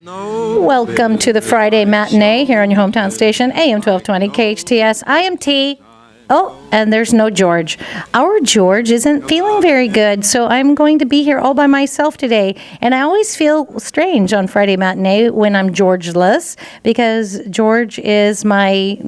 Welcome to the Friday Matinee here on your hometown station, AM 1220 KHTS. I am T. Oh, and there's no George. Our George isn't feeling very good, so I'm going to be here all by myself today. And I always feel strange on Friday Matinee when I'm Georgeless, because George is my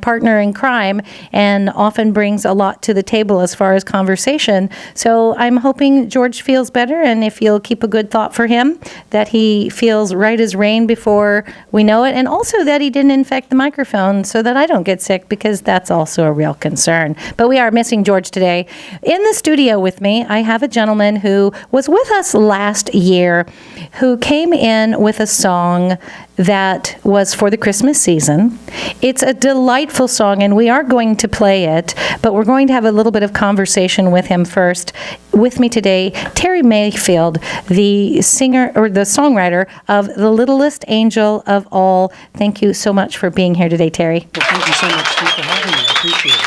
partner in crime and often brings a lot to the table as far as conversation. So I'm hoping George feels better, and if you'll keep a good thought for him, that he feels right as rain before we know it, and also that he didn't infect the microphone so that I don't get sick, because that's also a real concern. But we are missing George today. In the studio with me, I have a gentleman who was with us last year, who came in with a song that was for the Christmas season. It's a delightful song, and we are going to play it, but we're going to have a little bit of conversation with him first. With me today, Terry Mayfield, the singer or the songwriter of The Littlest Angel of All. Thank you so much for being here today, Terry. Well, thank you so much for having me. I appreciate it.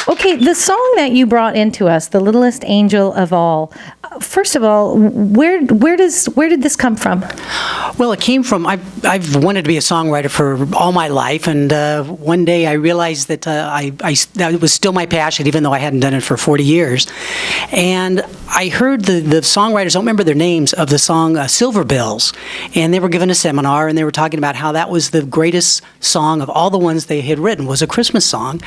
Okay, the song that you brought into us, The Littlest Angel of All. First of all, where did this come from? Well, it came from, I've wanted to be a songwriter for all my life, and one day I realized that that was still my passion, even though I hadn't done it for 40 years. And I heard the songwriters, I don't remember their names, of the song Silver Bells, and they were given a seminar, and they were talking about how that was the greatest song of all the ones they had written, was a Christmas song.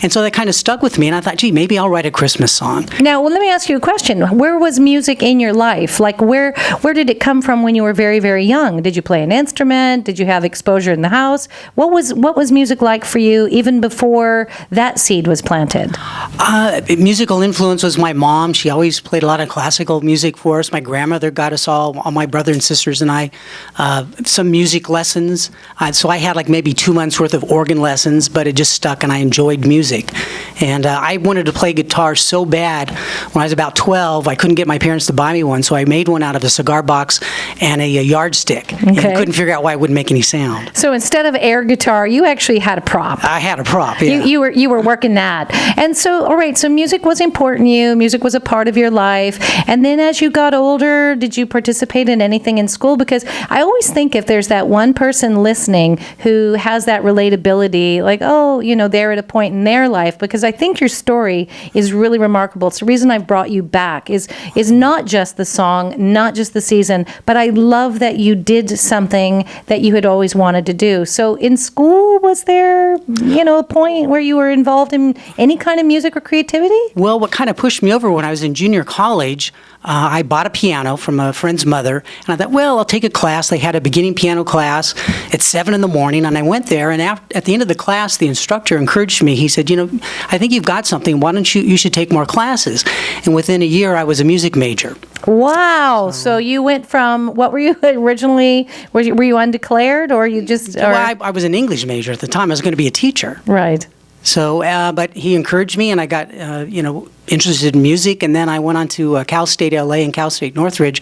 And so that kind of stuck with me, and I thought, gee, maybe I'll write a Christmas song. Now, well, let me ask you a question. Where was music in your life? Like, where did it come from when you were very, very young? Did you play an instrument? Did you have exposure in the house? What was music like for you even before that seed was planted? Musical influence was my mom. She always played a lot of classical music for us. My grandmother got us all my brother and sisters and I, some music lessons. So I had like maybe 2 months worth of organ lessons, but it just stuck, and I enjoyed music. And I wanted to play guitar so bad when I was about 12. I couldn't get my parents to buy me one, so I made one out of a cigar box and a yardstick. Okay. And I couldn't figure out why it wouldn't make any sound. So instead of air guitar, you actually had a prop. I had a prop, yeah. You were working that. And so, all right, so music was important to you. Music was a part of your life. And then as you got older, did you participate in anything in school? Because I always think if there's that one person listening who has that relatability, like, oh, they're at a point in their life, because I think your story is really remarkable. It's the reason I've brought you back, is not just the song, not just the season, but I love that you did something that you had always wanted to do. So in school, was there, a point where you were involved in any kind of music or creativity? Well, what kind of pushed me over when I was in junior college, I bought a piano from a friend's mother, and I thought, well, I'll take a class. They had a beginning piano class at 7 in the morning, and I went there, and at the end of the class, the instructor encouraged me. He said, I think you've got something. Why don't you should take more classes? And within a year, I was a music major. Wow. So you went from, what were you originally, were you undeclared, or you just... Well, I was an English major at the time. I was going to be a teacher. Right. So, but he encouraged me, and I got, interested in music, and then I went on to Cal State LA and Cal State Northridge.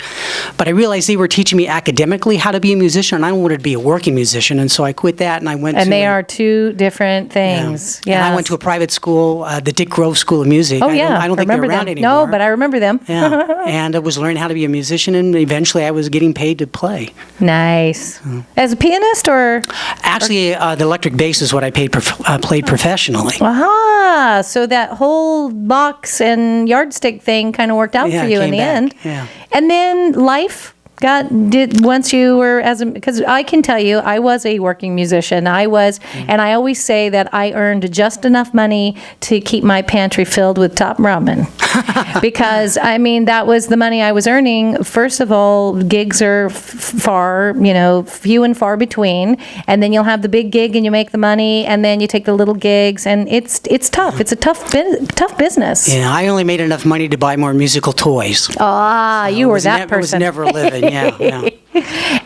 But I realized they were teaching me academically how to be a musician, and I wanted to be a working musician, and so I quit that, and I went to... And they are two different things. Yeah. Yes. And I went to a private school, the Dick Grove School of Music. Oh, yeah. I don't think they're around anymore. No, but I remember them. Yeah. And I was learning how to be a musician, and eventually I was getting paid to play. Nice. As a pianist, or...? Actually, the electric bass is what I played professionally. Aha! So that whole box and yardstick thing kind of worked out for you in the end. Yeah. And then life once you were because I can tell you, I was a working musician. And I always say that I earned just enough money to keep my pantry filled with top ramen. Because, that was the money I was earning. First of all, gigs are few and far between. And then you'll have the big gig and you make the money, and then you take the little gigs, and it's tough. It's a tough business. Yeah, I only made enough money to buy more musical toys. Ah, you were that person. It was never living. Yeah.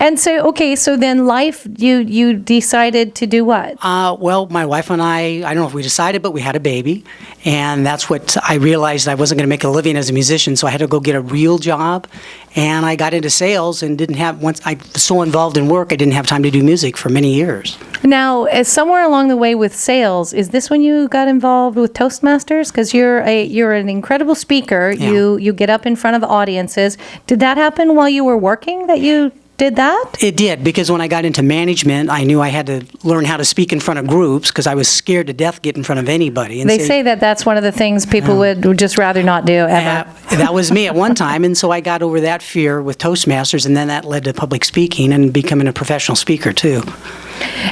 And so, so then life, you decided to do what? Well, my wife and I don't know if we decided, but we had a baby. And that's what I realized I wasn't going to make a living as a musician, so I had to go get a real job. and I got into sales and once I was so involved in work, I didn't have time to do music for many years. Now, somewhere along the way with sales, is this when you got involved with Toastmasters? Because you're an incredible speaker. Yeah. You get up in front of audiences. Did that happen while you were working, that you did that? It did, because when I got into management, I knew I had to learn how to speak in front of groups because I was scared to death to get in front of anybody. And They say that that's one of the things people would just rather not do ever. that was me at one time, and so I got over that fear with Toastmasters, and then that led to public speaking and becoming a professional speaker too.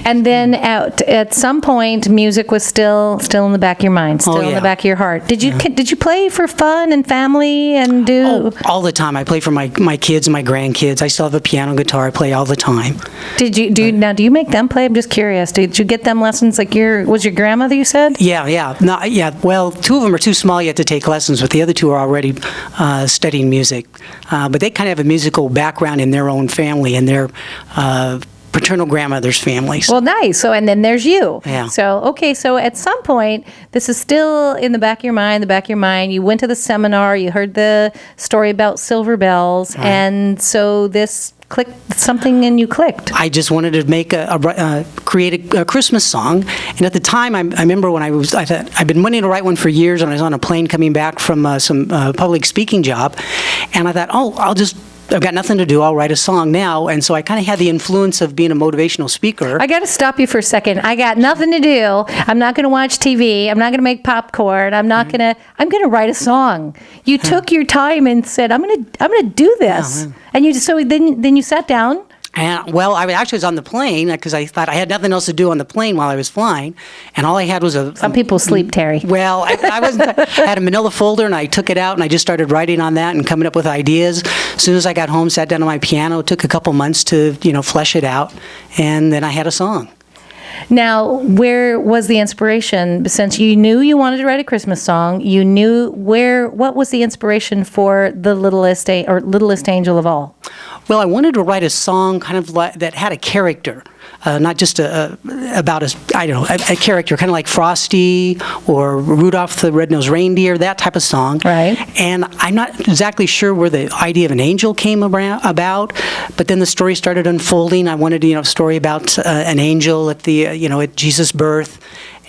And then at some point, music was still in the back of your mind, still in yeah. the back of your heart. Did you play for fun and family and do? Oh, all the time. I play for my kids and my grandkids. I still have a piano, guitar. I play all the time. Did you do you make them play? I'm just curious. Did you get them lessons like was your grandmother, you said? Yeah. No, yeah. Well, 2 of them are too small yet to take lessons, but the other 2 are already studying music. But they kind of have a musical background in their own family and their paternal grandmother's families. Well, nice. So, and then there's you. Yeah. So, okay. So at some point, this is still in the back of your mind, You went to the seminar, you heard the story about silver bells. Right. And so this clicked something and you clicked. I just wanted to make create a Christmas song, and at the time, I remember when I thought I've been wanting to write one for years, and I was on a plane coming back from some public speaking job, and I thought, I've got nothing to do. I'll write a song now. And so I kind of had the influence of being a motivational speaker. I got to stop you for a second. I got nothing to do. I'm not going to watch TV. I'm not going to make popcorn. I'm going to write a song. You took your time and said, I'm going to do this. And then you sat down. And, well, I actually was on the plane because I thought I had nothing else to do on the plane while I was flying, and all I had was Some people sleep, Terry. Well, I had a manila folder, and I took it out, and I just started writing on that and coming up with ideas. As soon as I got home, sat down on my piano. It took a couple months to flesh it out, and then I had a song. Now, where was the inspiration? Since you knew you wanted to write a Christmas song, you knew what was the inspiration for the littlest angel of all? Well, I wanted to write a song kind of that had a character, not just about a character, kind of like Frosty or Rudolph the Red-Nosed Reindeer, that type of song. Right. And I'm not exactly sure where the idea of an angel came about, but then the story started unfolding. I wanted a story about an angel at at Jesus' birth,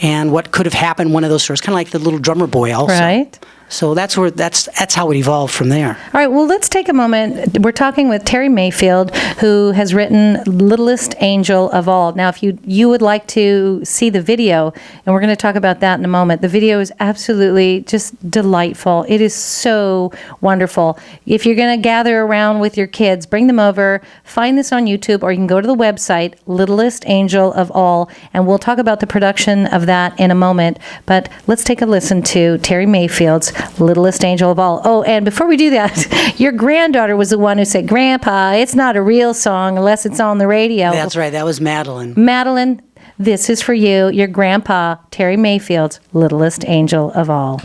and what could have happened. One of those stories, kind of like the Little Drummer Boy, also. Right. So that's how it evolved from there. All right, well, let's take a moment. We're talking with Terry Mayfield, who has written Littlest Angel of All. Now, if you would like to see the video, and we're going to talk about that in a moment. The video is absolutely just delightful. It is so wonderful. If you're going to gather around with your kids, bring them over, find this on YouTube, or you can go to the website, Littlest Angel of All, and we'll talk about the production of that in a moment. But let's take a listen to Terry Mayfield's Littlest Angel of All. Oh, and before we do that, your granddaughter was the one who said, Grandpa, it's not a real song unless it's on the radio. That's right. That was Madeline. Madeline, this is for you, your grandpa, Terry Mayfield's Littlest Angel of All.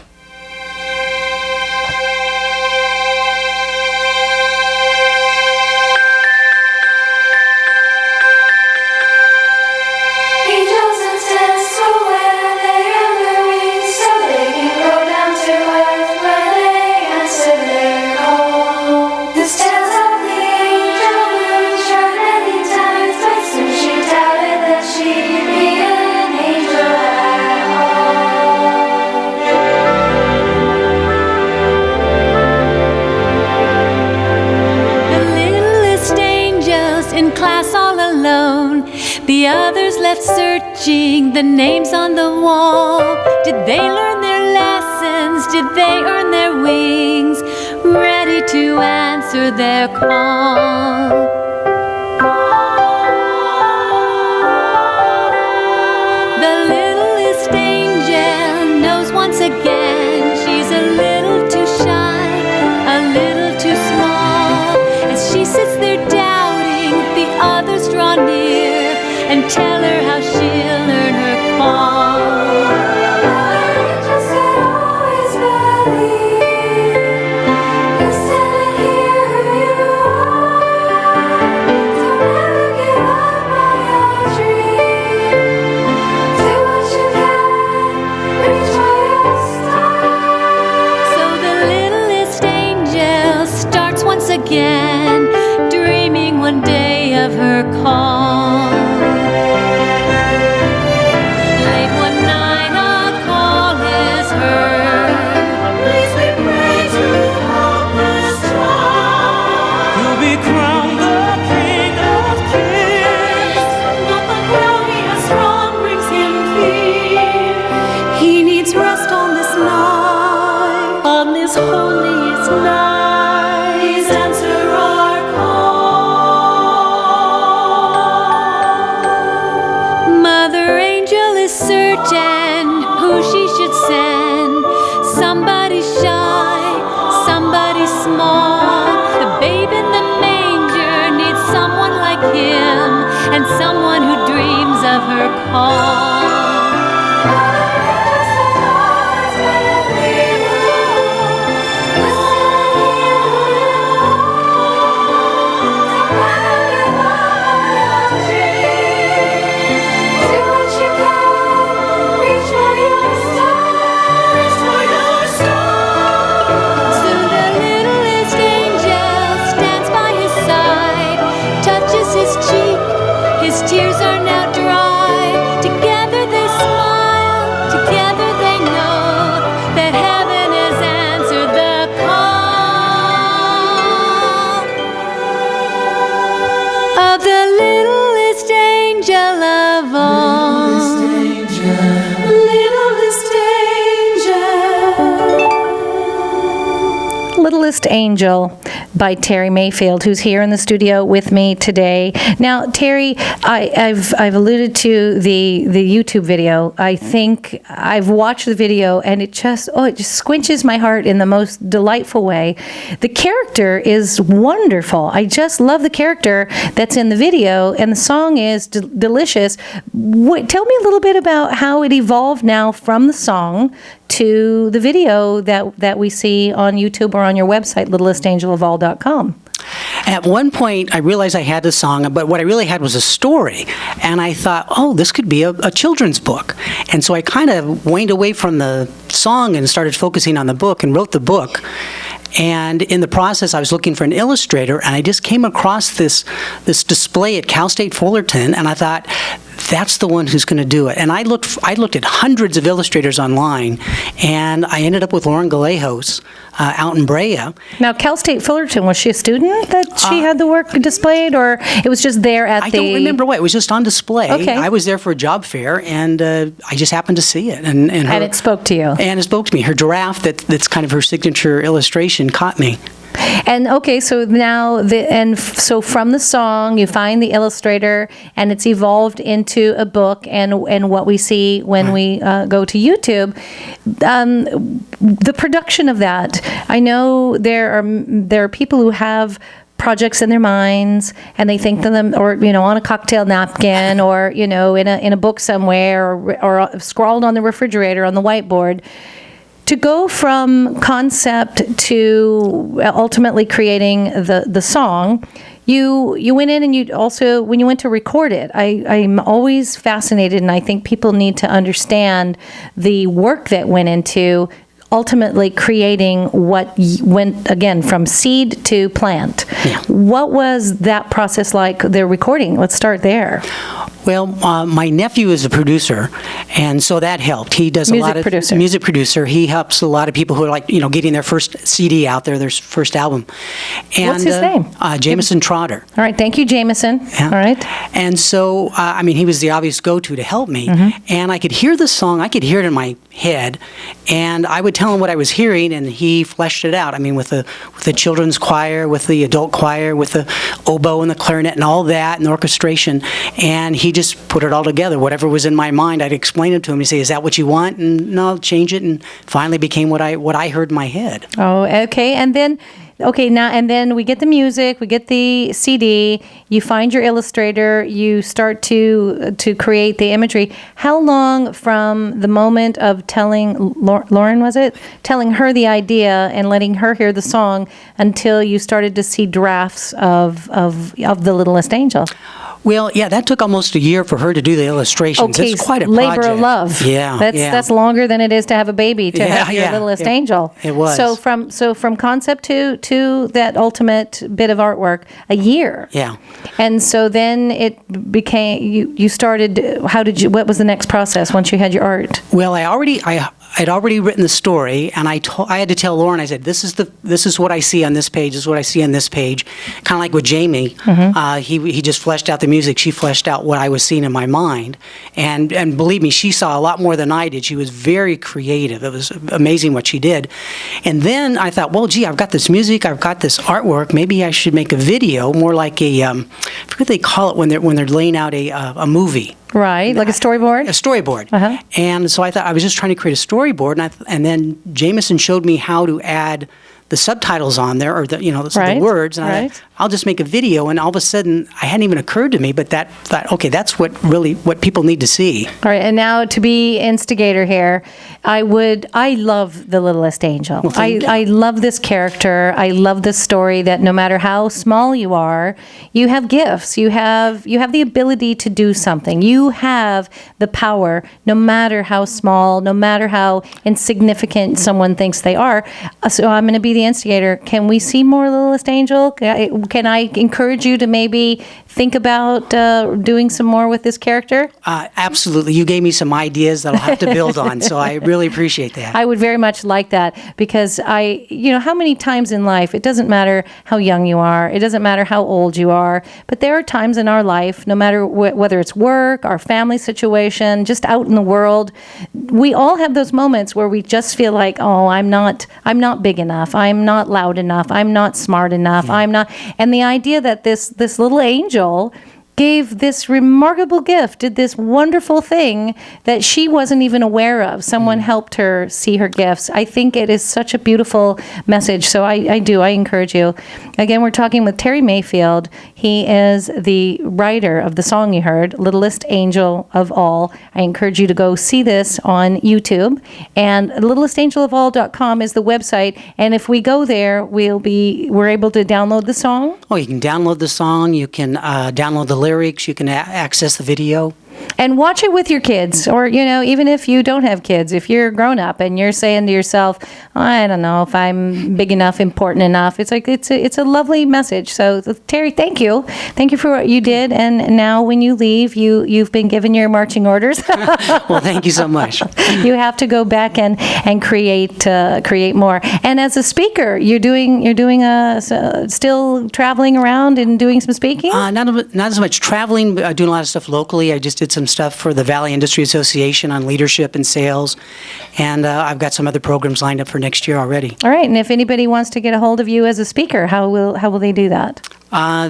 The others left searching the names on the wall. Did they learn their lessons? Did they earn their wings? Ready to answer their call. The littlest angel knows once again she's a little too shy, a little too small. As she sits there doubting, the others draw near and tell her how she'll earn her call. Just always believe, listen and hear who you are. Don't ever give up on your dream. Do what you can, reach for your star. So the littlest angel starts once again. like him, and someone who dreams of her call. Tears are now dry. Together they smile. Together they know that heaven has answered the call of the littlest angel of all. Littlest angel. Littlest Angel by Terry Mayfield, who's here in the studio with me today. Now, Terry, I've alluded to the YouTube video. I think I've watched the video, and it just squinches my heart in the most delightful way. The character is wonderful. I just love the character that's in the video, and the song is delicious. Tell me a little bit about how it evolved now from the song to the video that we see on YouTube or on your website, littlestangelofall.com. At one point, I realized I had the song, but what I really had was a story. And I thought, oh, this could be a children's book. And so I kind of waned away from the song and started focusing on the book and wrote the book. And in the process, I was looking for an illustrator, and I just came across this display at Cal State Fullerton, and I thought, that's the one who's going to do it. And I looked at hundreds of illustrators online, and I ended up with Lauren Galejos out in Brea. Now, Cal State Fullerton, was she a student that she had the work displayed, or it was just there at I don't remember what. It was just on display. Okay. I was there for a job fair, and I just happened to see it. And it spoke to you. And it spoke to me. Her giraffe, that's kind of her signature illustration, caught me. And okay, so now so from the song, you find the illustrator, and it's evolved into a book, and what we see when we go to YouTube, the production of that. I know there are people who have projects in their minds, and they think of them, or on a cocktail napkin, or in a book somewhere, or scrawled on the refrigerator on the whiteboard. To go from concept to ultimately creating the song, you went in, and you also, when you went to record it, I'm always fascinated, and I think people need to understand the work that went into ultimately creating what went, again, from seed to plant. Yeah. What was that process like, the recording? Let's start there. Well, my nephew is a producer, and so that helped. He does Music a lot of producer. music producer. He helps a lot of people who are getting their first CD out there, their first album. And, What's his name? Jameson Trotter. All right, thank you, Jameson. Yeah. All right. And so, he was the obvious go-to to help me. Mm-hmm. And I could hear the song. I could hear it in my head, and I would tell him what I was hearing, and he fleshed it out. With the children's choir, with the adult choir, with the oboe and the clarinet and all that, and the orchestration. And he just put it all together. Whatever was in my mind, I'd explain it to him. He'd say, "Is that what you want?" And no, I'll change it. And finally became what I heard in my head. Oh, okay. And then we get the music, we get the CD, you find your illustrator, you start to create the imagery. How long from the moment of telling Lauren, was it? Telling her the idea and letting her hear the song until you started to see drafts of The Littlest Angel? Well, yeah, that took almost a year for her to do the illustrations. Okay, It's quite a labor project. of love. Yeah, That's longer than it is to have a baby, to have your littlest angel. It was. So from concept to that ultimate bit of artwork, a year. Yeah. And so then it became, you started, what was the next process once you had your art? Well, I'd already written the story, and I had to tell Lauren. I said, "This is what I see on this page. This is what I see on this page." Kind of like with Jamie, he just fleshed out the music. She fleshed out what I was seeing in my mind, and believe me, she saw a lot more than I did. She was very creative. It was amazing what she did. And then I thought, well, gee, I've got this music, I've got this artwork. Maybe I should make a video, more like I forget what they call it when they're laying out a movie. Right, like a storyboard? A storyboard. Uh-huh. And so I thought I was just trying to create a storyboard, and then Jameson showed me how to add the subtitles on there, or the Right, the words, and right. I'll just make a video. And all of a sudden, I hadn't even occurred to me, but thought, okay, that's what people need to see. All right, and now to be instigator here, I love The Littlest Angel. Well, thank you. I love this character. I love this story that no matter how small you are, you have gifts. You have the ability to do something. You have the power, no matter how small, no matter how insignificant someone thinks they are. So I'm going to be the instigator. Can we see more Littlest Angel? Can I encourage you to maybe think about doing some more with this character? Absolutely. You gave me some ideas that I'll have to build on, so I really appreciate that. I would very much like that because how many times in life, it doesn't matter how young you are, it doesn't matter how old you are, but there are times in our life, no matter whether it's work, our family situation, just out in the world, we all have those moments where we just feel like, oh, I'm not big enough, I'm not loud enough, I'm not smart enough, I'm not, and the idea that this little angel gave this remarkable gift, did this wonderful thing that she wasn't even aware of. Someone helped her see her gifts. I think it is such a beautiful message. So I encourage you. Again, we're talking with Terry Mayfield. He is the writer of the song you heard, Littlest Angel of All. I encourage you to go see this on YouTube. And littlestangelofall.com is the website. And if we go there, we're able to download the song. Oh, you can download the song. You can download the lyrics. You can access the video. And watch it with your kids, or, even if you don't have kids, if you're grown up and you're saying to yourself, I don't know if I'm big enough, important enough. It's like, it's a lovely message. So Terry, thank you. Thank you for what you did. And now when you leave, you've been given your marching orders. Well, thank you so much. You have to go back and create more. And as a speaker, you're doing still traveling around and doing some speaking? Not as much traveling, but doing a lot of stuff locally. I just did some stuff for the Valley Industry Association on leadership and sales, and I've got some other programs lined up for next year already. All right, and if anybody wants to get a hold of you as a speaker, how will they do that?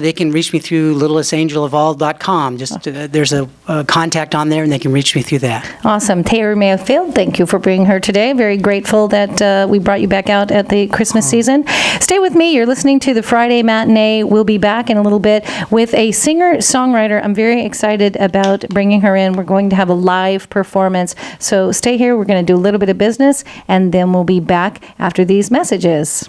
They can reach me through littlestangelofall.com. Just there's a contact on there, and they can reach me through that. Awesome. Terry Mayfield, thank you for bringing her today. Very grateful that we brought you back out at the Christmas season. Stay with me. You're listening to the Friday Matinee. We'll be back in a little bit with a singer-songwriter. I'm very excited about bringing her in. We're going to have a live performance. So stay here. We're going to do a little bit of business, and then we'll be back after these messages.